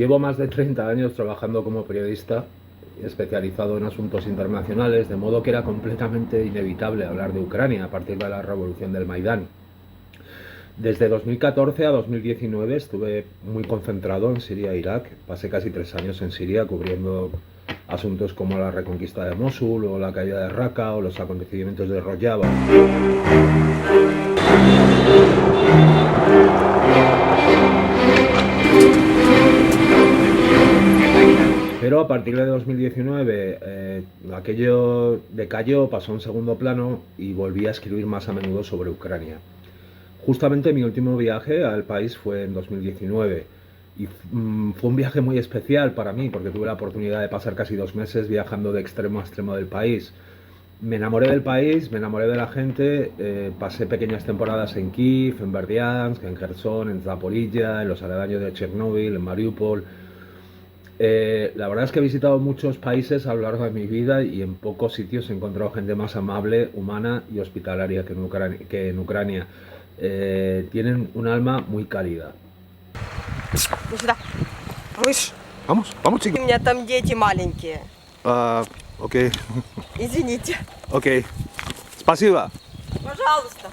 Llevo más de 30 años trabajando como periodista especializado en asuntos internacionales, de modo que era completamente inevitable hablar de Ucrania a partir de la revolución del Maidán. Desde 2014 a 2019 estuve muy concentrado en Siria e Irak. Pasé casi 3 años en Siria cubriendo asuntos como la reconquista de Mosul o la caída de Raqqa o los acontecimientos de Rojava. Pero a partir de 2019 aquello decayó, pasó a un segundo plano y volví a escribir más a menudo sobre Ucrania. Justamente mi último viaje al país fue en 2019 y fue un viaje muy especial para mí porque tuve la oportunidad de pasar casi 2 meses viajando de extremo a extremo del país. Me enamoré del país, me enamoré de la gente, pasé pequeñas temporadas en Kiev, en Berdiansk, en Kherson, en Zaporilla, en los aledaños de Chernóbil, en Mariupol. La verdad es que he visitado muchos países a lo largo de mi vida y en pocos sitios he encontrado gente más amable, humana y hospitalaria que en Ucrania. Tienen un alma muy cálida. Ну сюда. Выше. Vamos, vamos, У chicos. меня там дети маленькие. Ok, Извините. ok. Спасибо. Пожалуйста.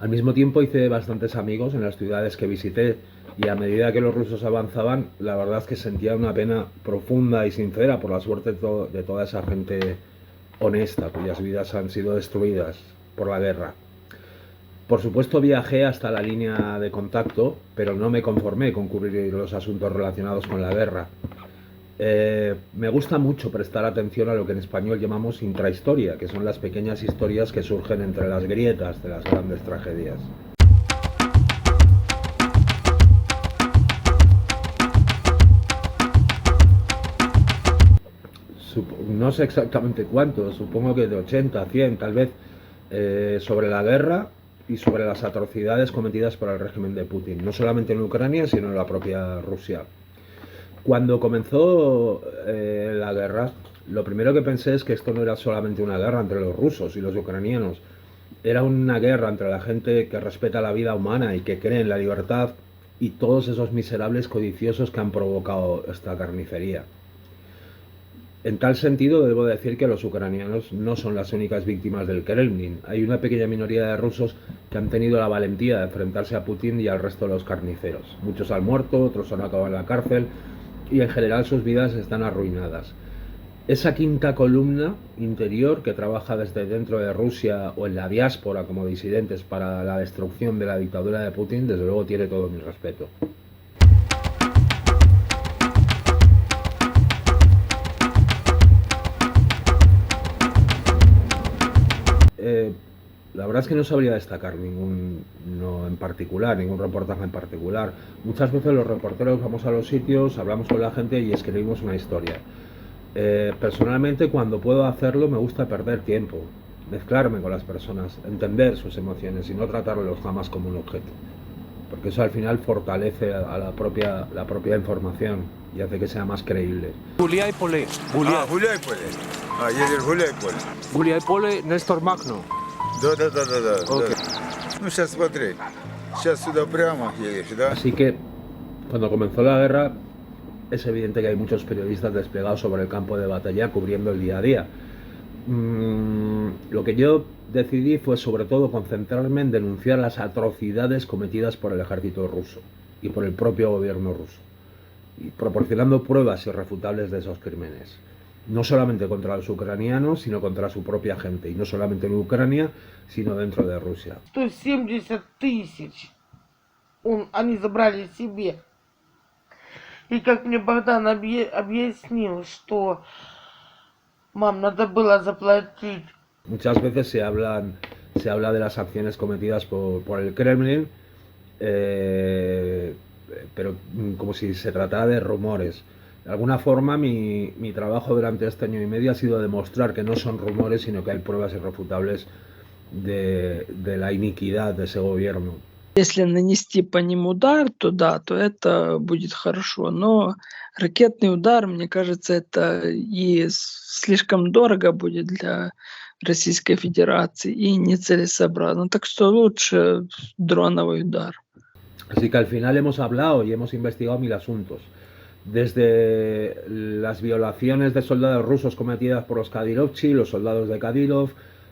Al mismo tiempo hice bastantes amigos en las ciudades que visité y a medida que los rusos avanzaban, la verdad es que sentía una pena profunda y sincera por la suerte de toda esa gente honesta cuyas vidas han sido destruidas por la guerra. Por supuesto viajé hasta la línea de contacto, pero no me conformé con cubrir los asuntos relacionados con la guerra. Me gusta mucho prestar atención a lo que en español llamamos intrahistoria, que son las pequeñas historias que surgen entre las grietas de las grandes tragedias. No sé exactamente cuánto, supongo que de 80, 100, tal vez, sobre la guerra y sobre las atrocidades cometidas por el régimen de Putin, no solamente en Ucrania, sino en la propia Rusia. Cuando comenzó la guerra, lo primero que pensé es que esto no era solamente una guerra entre los rusos y los ucranianos, era una guerra entre la gente que respeta la vida humana y que cree en la libertad y todos esos miserables codiciosos que han provocado esta carnicería. En tal sentido, debo decir que los ucranianos no son las únicas víctimas del Kremlin. Hay una pequeña minoría de rusos que han tenido la valentía de enfrentarse a Putin y al resto de los carniceros. Muchos han muerto, otros han acabado en la cárcel y en general sus vidas están arruinadas. Esa quinta columna interior que trabaja desde dentro de Rusia o en la diáspora como disidentes para la destrucción de la dictadura de Putin, desde luego tiene todo mi respeto. La verdad es que no sabría destacar ninguno en particular, ningún reportaje en particular. Muchas veces los reporteros vamos a los sitios, hablamos con la gente y escribimos una historia. Personalmente, cuando puedo hacerlo, me gusta perder tiempo, mezclarme con las personas, entender sus emociones y no tratarlos jamás como un objeto. Porque eso al final fortalece a la propia información y hace que sea más creíble. Гуляй поле. Гуляй. Гуляй поле. Едешь гуляй поле. Гуляй поле, Нестор Макно. Да. Окей. Ну, сейчас смотри. Сейчас сюда прямо едешь, да? Así que, cuando comenzó la guerra, es evidente que hay muchos periodistas desplegados sobre el campo de batalla cubriendo el día a día. Lo que yo decidí fue sobre todo concentrarme en denunciar las atrocidades cometidas por el ejército ruso y por el propio gobierno ruso, y proporcionando pruebas irrefutables de esos crímenes. No solamente contra los ucranianos, sino contra su propia gente, y no solamente en Ucrania, sino dentro de Rusia. 170 тысяч они забрали себе. И как мне Богдан объяснил, что мам, надо было заплатить Muchas veces se habla de las acciones cometidas por el Kremlin, pero como si se tratara de rumores. De alguna forma, mi trabajo durante este año y medio ha sido demostrar que no son rumores, sino que hay pruebas irrefutables de la iniquidad de ese gobierno. Если нанести по ним удар, то да, то это будет хорошо. Но ракетный удар, мне кажется, это и слишком дорого будет для Российской Федерации и нецелесообразно. Так что лучше дроновый удар. Así que al final hemos hablado y hemos investigado 1000 asuntos. Desde las violaciones de soldados rusos cometidas por los Kadyrovchi, los soldados de Kadyrov,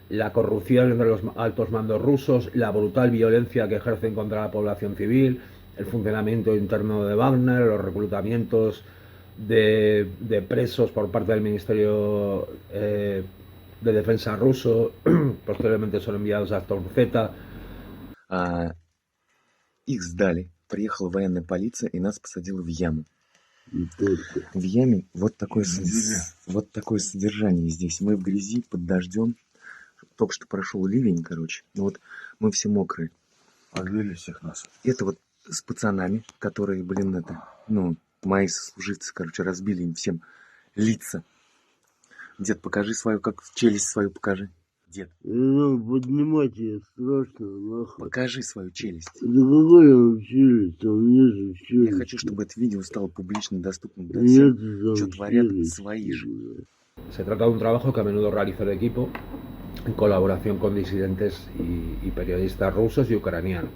la corrupción entre los altos mandos rusos, la brutal violencia que ejercen contra la población civil, el funcionamiento interno de Wagner, los reclutamientos de presos por parte del Ministerio de Defensa ruso, posteriormente son enviados a Stormzeta. Их сдали. Приехала военная полиция и нас посадила в яму. В яме вот такое содержание здесь. Мы в грязи, под дождем. Только что прошел ливень, короче. Ну вот мы все мокрые. Подвели всех нас. Это вот с пацанами, которые, мои сослуживцы, короче, разбили им всем лица. Дед, покажи свою, как челюсть свою покажи. Дед. Ну, поднимать ее страшно, нахуй. Покажи свою челюсть. Да какой он челюсть? Там нет челюсти. Я хочу, чтобы это видео стало публично доступным для Нет, всех. там Что творят челюсть. свои же. Se trata de un trabajo que a menudo realiza el equipo en colaboración con disidentes y periodistas rusos y ucranianos.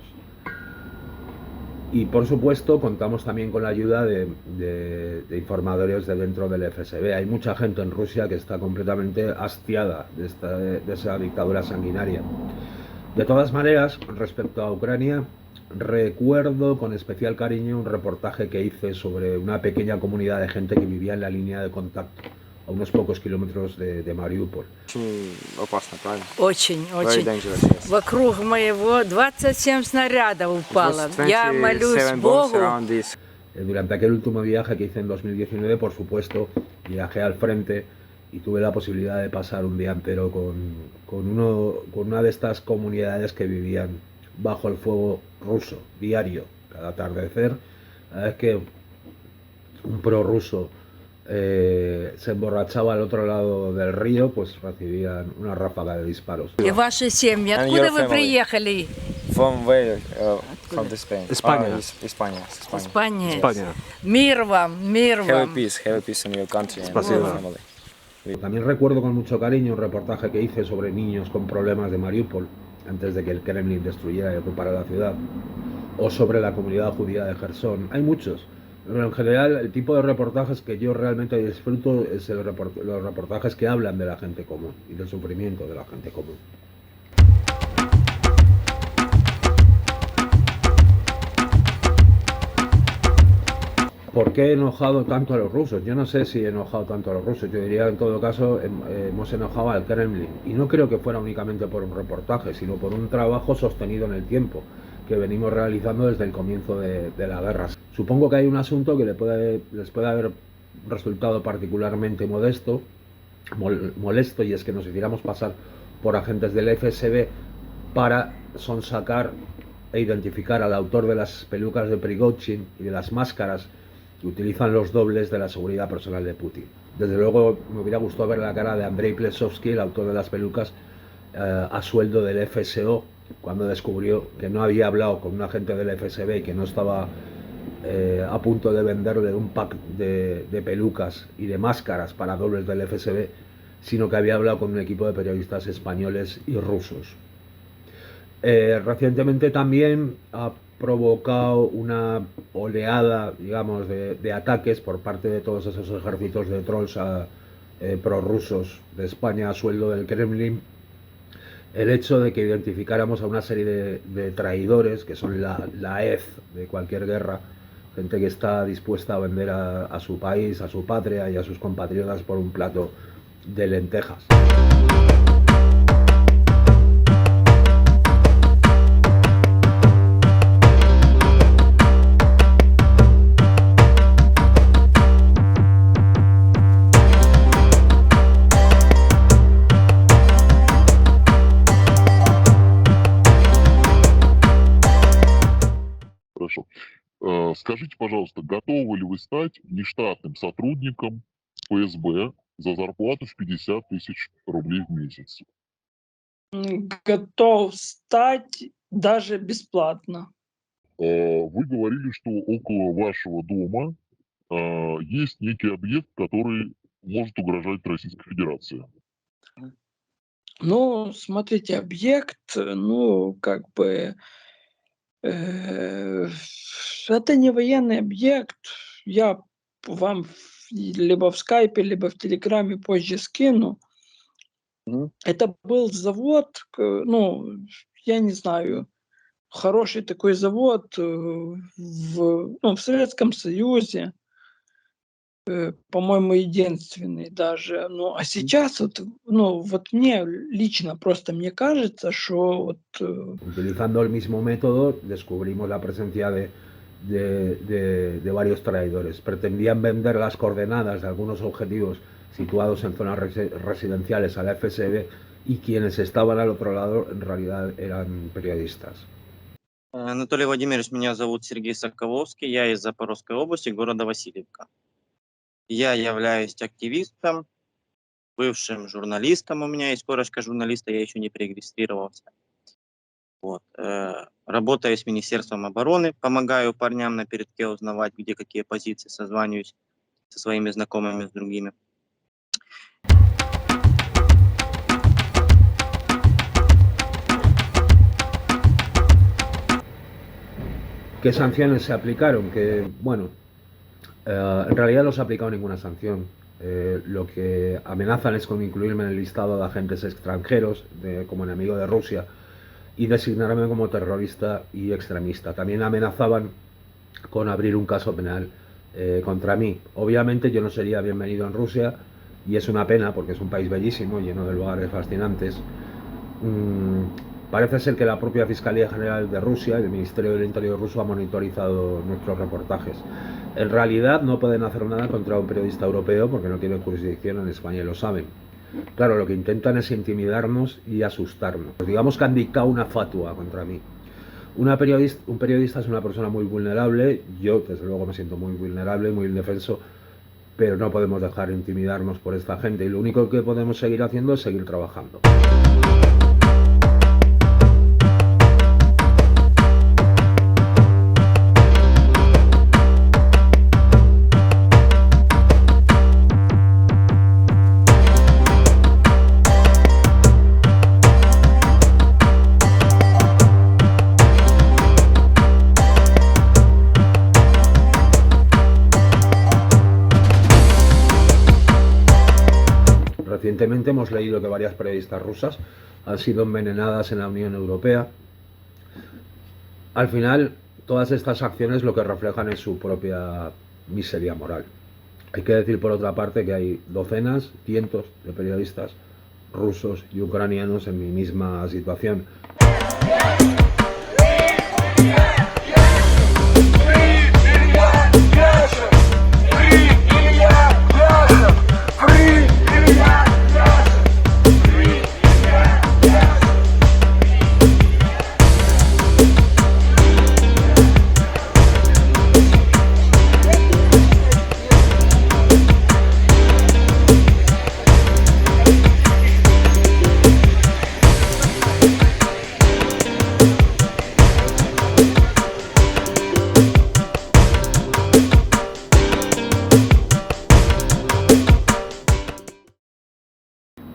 Y por supuesto contamos también con la ayuda de informadores de dentro del FSB. Hay mucha gente en Rusia que está completamente hastiada de esa dictadura sanguinaria. De todas maneras, respecto a Ucrania, recuerdo con especial cariño un reportaje que hice sobre una pequeña comunidad de gente que vivía en la línea de contacto, a unos pocos kilómetros de Mariupol. Очень опасно, правильно? Очень, Very очень. dangerous, yes. Вокруг моего 27 снарядов упало. It was Я 27 молюсь bombs Богу. around this. Durante aquel último viaje que hice en 2019, por supuesto, viajé al frente y tuve la posibilidad de pasar un día entero con una de estas comunidades que vivían bajo el fuego ruso, diario, cada atardecer. La verdad es que un prorruso se emborrachaba al otro lado del río, pues recibían una ráfaga de disparos. И ваши семьи, And откуда your вы family? приехали? From where? From the Spain. Испания. Испания. Испания. Испания. Мир вам, мир вам. Have a peace in your country and Спасибо. your family. También recuerdo con mucho cariño un reportaje que hice sobre niños con problemas de Mariupol, antes de que el Kremlin destruyera y ocupara la ciudad, o sobre la comunidad judía de Jersón. Hay muchos, pero en general el tipo de reportajes que yo realmente disfruto es los reportajes que hablan de la gente común y del sufrimiento de la gente común. ¿Por qué he enojado tanto a los rusos? Yo no sé si he enojado tanto a los rusos. Yo diría, en todo caso, hemos enojado al Kremlin. Y no creo que fuera únicamente por un reportaje, sino por un trabajo sostenido en el tiempo, que venimos realizando desde el comienzo de la guerra. Supongo que hay un asunto que les puede haber resultado particularmente molesto, y es que nos hiciéramos pasar por agentes del FSB para sonsacar e identificar al autor de las pelucas de Prigozhin y de las máscaras que utilizan los dobles de la seguridad personal de Putin. Desde luego me hubiera gustado ver la cara de Andrei Plesovsky, el autor de las pelucas, a sueldo del FSO, cuando descubrió que no había hablado con un agente del FSB y que no estaba a punto de venderle un pack de pelucas y de máscaras para dobles del FSB, sino que había hablado con un equipo de periodistas españoles y rusos. Recientemente también ha provocado una oleada, digamos, de ataques por parte de todos esos ejércitos de trolls prorrusos de España a sueldo del Kremlin, el hecho de que identificáramos a una serie de traidores, que son la hez de cualquier guerra, gente que está dispuesta a vender a su país, a su patria y a sus compatriotas por un plato de lentejas. Скажите, пожалуйста, готовы ли вы стать нештатным сотрудником ФСБ за зарплату в 50 тысяч рублей в месяц? Готов стать даже бесплатно. Вы говорили, что около вашего дома есть некий объект, который может угрожать Российской Федерации. Ну, смотрите, объект, ну, как бы, это не военный объект. Я вам либо в скайпе, либо в телеграме позже скину. Это был завод, ну, я не знаю, хороший такой завод в Советском Союзе, по-моему, единственный даже. Ну, а сейчас вот, ну, вот мне лично просто мне кажется, что вот... Utilizando el mismo método, descubrimos la presencia de varios traidores. Pretendían vender las coordenadas de algunos objetivos situados en zonas residenciales a la FSB y quienes estaban al otro lado en realidad eran periodistas. Анатолий Владимирович, меня зовут Сергей Соколовский, я из Запорожской области, города Васильевка. Я являюсь активистом, бывшим журналистом, у меня есть корочка журналиста, я еще не перерегистрировался. Вот. Работаю с Министерством обороны, помогаю парням на передке узнавать, где какие позиции, созваниваюсь со своими знакомыми, с другими. ¿Qué sanciones se aplicaron? Que, bueno, en realidad no se ha aplicado ninguna sanción. Lo que amenazan es con incluirme en el listado de agentes extranjeros como enemigo de Rusia y designarme como terrorista y extremista. También amenazaban con abrir un caso penal contra mí. Obviamente yo no sería bienvenido en Rusia y es una pena porque es un país bellísimo, lleno de lugares fascinantes. Parece ser que la propia Fiscalía General de Rusia y el Ministerio del Interior ruso ha monitorizado nuestros reportajes. En realidad no pueden hacer nada contra un periodista europeo porque no tienen jurisdicción en España y lo saben. Claro, lo que intentan es intimidarnos y asustarnos. Pues digamos que han dictado una fatua contra mí. Un periodista es una persona muy vulnerable, yo desde luego me siento muy vulnerable, muy indefenso, pero no podemos dejar intimidarnos por esta gente y lo único que podemos seguir haciendo es seguir trabajando. Recientemente hemos leído que varias periodistas rusas han sido envenenadas en la Unión Europea. Al final, todas estas acciones lo que reflejan es su propia miseria moral. Hay que decir, por otra parte, que hay docenas, cientos de periodistas rusos y ucranianos en mi misma situación.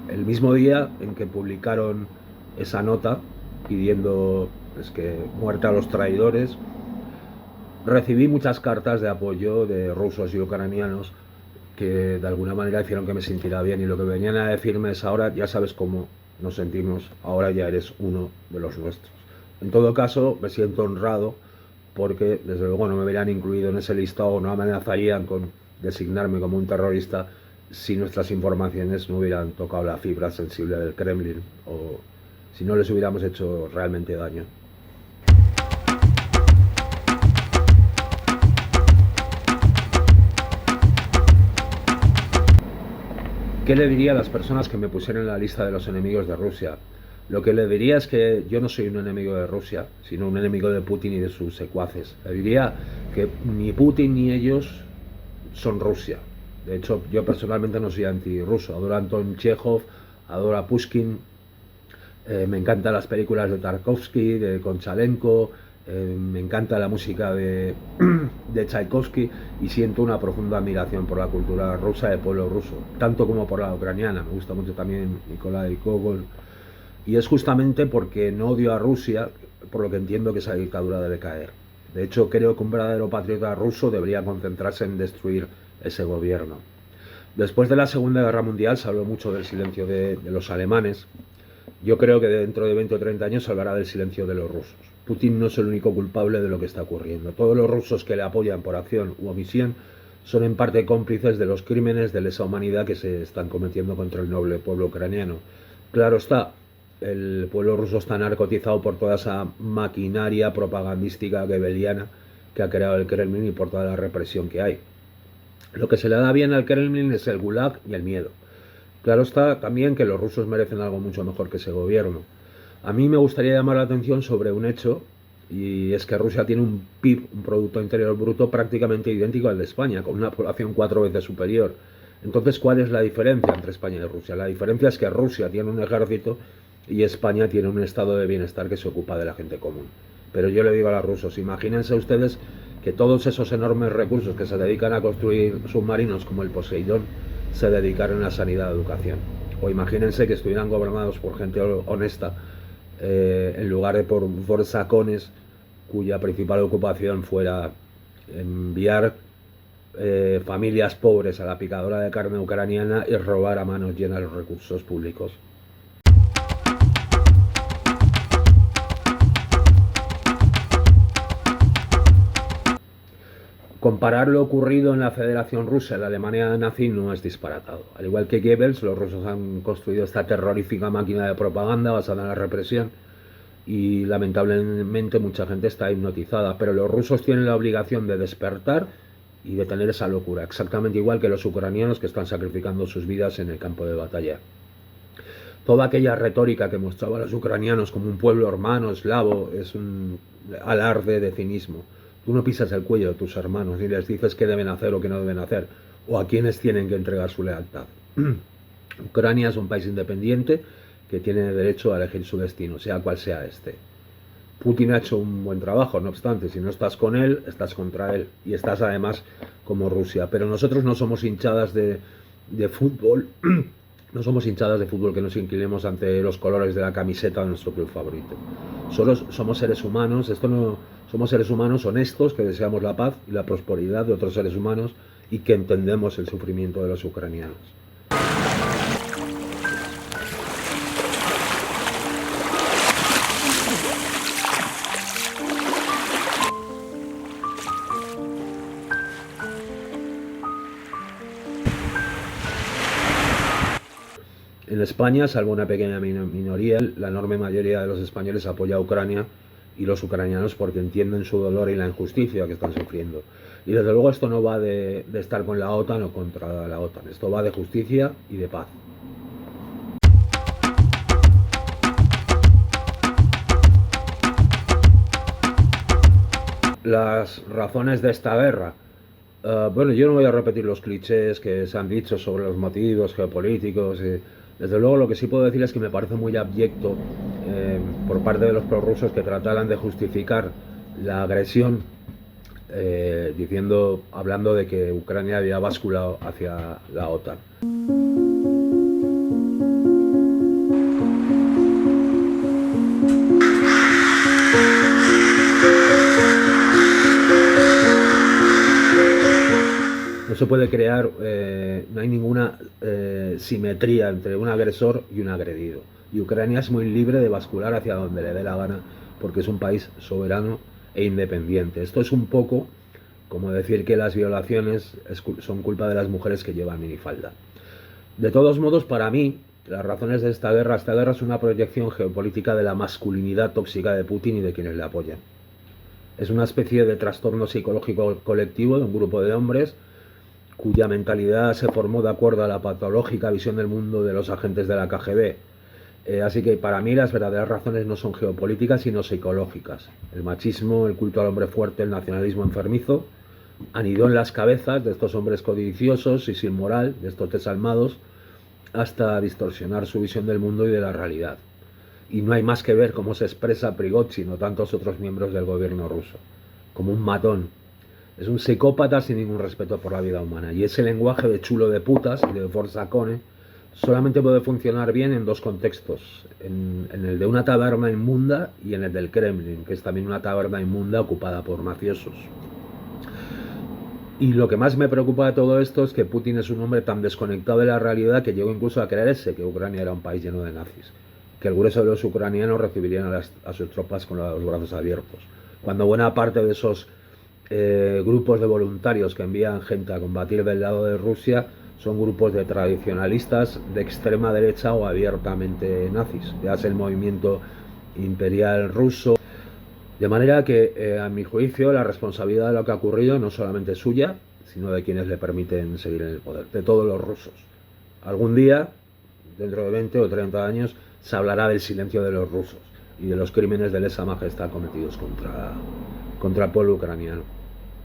El mismo día en que publicaron esa nota pidiendo muerte a los traidores, recibí muchas cartas de apoyo de rusos y ucranianos que de alguna manera hicieron que me sintiera bien y lo que venían a decirme es: ahora ya sabes cómo nos sentimos, ahora ya eres uno de los nuestros. En todo caso, me siento honrado porque desde luego no me hubieran incluido en ese listado, no amenazarían con designarme como un terrorista si nuestras informaciones no hubieran tocado la fibra sensible del Kremlin o si no les hubiéramos hecho realmente daño. ¿Qué le diría a las personas que me pusieron en la lista de los enemigos de Rusia? Lo que le diría es que yo no soy un enemigo de Rusia, sino un enemigo de Putin y de sus secuaces. Le diría que ni Putin ni ellos son Rusia. De hecho, yo personalmente no soy antirruso. Adoro a Anton Chekhov, adoro a Pushkin, me encantan las películas de Tarkovsky, de Konchalenko, me encanta la música de Tchaikovsky y siento una profunda admiración por la cultura rusa del pueblo ruso, tanto como por la ucraniana. Me gusta mucho también Nikolai Gogol. Y es justamente porque no odio a Rusia, por lo que entiendo que esa dictadura debe caer. De hecho, creo que un verdadero patriota ruso debería concentrarse en destruir ese gobierno. Después de la Segunda Guerra Mundial se habló mucho del silencio de los alemanes. Yo creo que dentro de 20 o 30 años se hablará del silencio de los rusos. Putin no es el único culpable de lo que está ocurriendo. Todos los rusos que le apoyan por acción u omisión son en parte cómplices de los crímenes de lesa humanidad que se están cometiendo contra el noble pueblo ucraniano. Claro está, el pueblo ruso está narcotizado por toda esa maquinaria propagandística gebeliana que ha creado el Kremlin y por toda la represión que hay. Lo que se le da bien al Kremlin es el gulag y el miedo. Claro está también que los rusos merecen algo mucho mejor que ese gobierno. A mí me gustaría llamar la atención sobre un hecho, y es que Rusia tiene un PIB, un Producto Interior Bruto, prácticamente idéntico al de España, con una población 4 veces superior. Entonces, ¿cuál es la diferencia entre España y Rusia? La diferencia es que Rusia tiene un ejército y España tiene un estado de bienestar que se ocupa de la gente común. Pero yo le digo a los rusos, imagínense ustedes que todos esos enormes recursos que se dedican a construir submarinos como el Poseidón se dedicaron a sanidad y educación. O imagínense que estuvieran gobernados por gente honesta en lugar de por forzacones cuya principal ocupación fuera enviar familias pobres a la picadora de carne ucraniana y robar a manos llenas los recursos públicos. Comparar lo ocurrido en la Federación Rusa y la Alemania nazi no es disparatado. Al igual que Goebbels, los rusos han construido esta terrorífica máquina de propaganda basada en la represión y lamentablemente mucha gente está hipnotizada, pero los rusos tienen la obligación de despertar y detener esa locura, exactamente igual que los ucranianos que están sacrificando sus vidas en el campo de batalla. Toda aquella retórica que mostraba a los ucranianos como un pueblo hermano, eslavo, es un alarde de cinismo. Tú no pisas el cuello de tus hermanos ni les dices qué deben hacer o qué no deben hacer, o a quiénes tienen que entregar su lealtad. Ucrania es un país independiente que tiene derecho a elegir su destino, sea cual sea este. Putin ha hecho un buen trabajo, no obstante, si no estás con él, estás contra él, y estás además como Rusia. Pero nosotros no somos hinchadas de fútbol, no somos hinchadas de fútbol que nos inclinemos ante los colores de la camiseta de nuestro club favorito. Solo somos seres humanos, somos seres humanos honestos que deseamos la paz y la prosperidad de otros seres humanos y que entendemos el sufrimiento de los ucranianos. En España, salvo una pequeña minoría, la enorme mayoría de los españoles apoya a Ucrania y los ucranianos porque entienden su dolor y la injusticia que están sufriendo. Y desde luego esto no va de estar con la OTAN o contra la OTAN, esto va de justicia y de paz. Las razones de esta guerra. Bueno, yo no voy a repetir los clichés que se han dicho sobre los motivos geopolíticos. Desde luego lo que sí puedo decir es que me parece muy abyecto por parte de los prorrusos que trataran de justificar la agresión hablando de que Ucrania había basculado hacia la OTAN. No se puede crear, no hay ninguna simetría entre un agresor y un agredido. Y Ucrania es muy libre de bascular hacia donde le dé la gana porque es un país soberano e independiente. Esto es un poco como decir que las violaciones son culpa de las mujeres que llevan minifalda. De todos modos, para mí, las razones de esta guerra es una proyección geopolítica de la masculinidad tóxica de Putin y de quienes le apoyan. Es una especie de trastorno psicológico colectivo de un grupo de hombres cuya mentalidad se formó de acuerdo a la patológica visión del mundo de los agentes de la KGB. Así que para mí las verdaderas razones no son geopolíticas, sino psicológicas. El machismo, el culto al hombre fuerte, el nacionalismo enfermizo, anidó en las cabezas de estos hombres codiciosos y sin moral, de estos desalmados, hasta distorsionar su visión del mundo y de la realidad. Y no hay más que ver cómo se expresa Prigozhin o tantos otros miembros del gobierno ruso, como un matón. Es un psicópata sin ningún respeto por la vida humana. Y ese lenguaje de chulo de putas y de forsacone solamente puede funcionar bien en dos contextos, en el de una taberna inmunda y en el del Kremlin, que es también una taberna inmunda ocupada por mafiosos. Y lo que más me preocupa de todo esto es que Putin es un hombre tan desconectado de la realidad que llegó incluso a creerse que Ucrania era un país lleno de nazis, que el grueso de los ucranianos recibirían a sus tropas con los brazos abiertos, cuando buena parte de esos grupos de voluntarios que envían gente a combatir del lado de Rusia son grupos de tradicionalistas de extrema derecha o abiertamente nazis, ya sea el movimiento imperial ruso. De manera que, a mi juicio, la responsabilidad de lo que ha ocurrido no solamente es suya, sino de quienes le permiten seguir en el poder, de todos los rusos. Algún día, dentro de 20 o 30 años, se hablará del silencio de los rusos y de los crímenes de lesa majestad cometidos contra el pueblo ucraniano.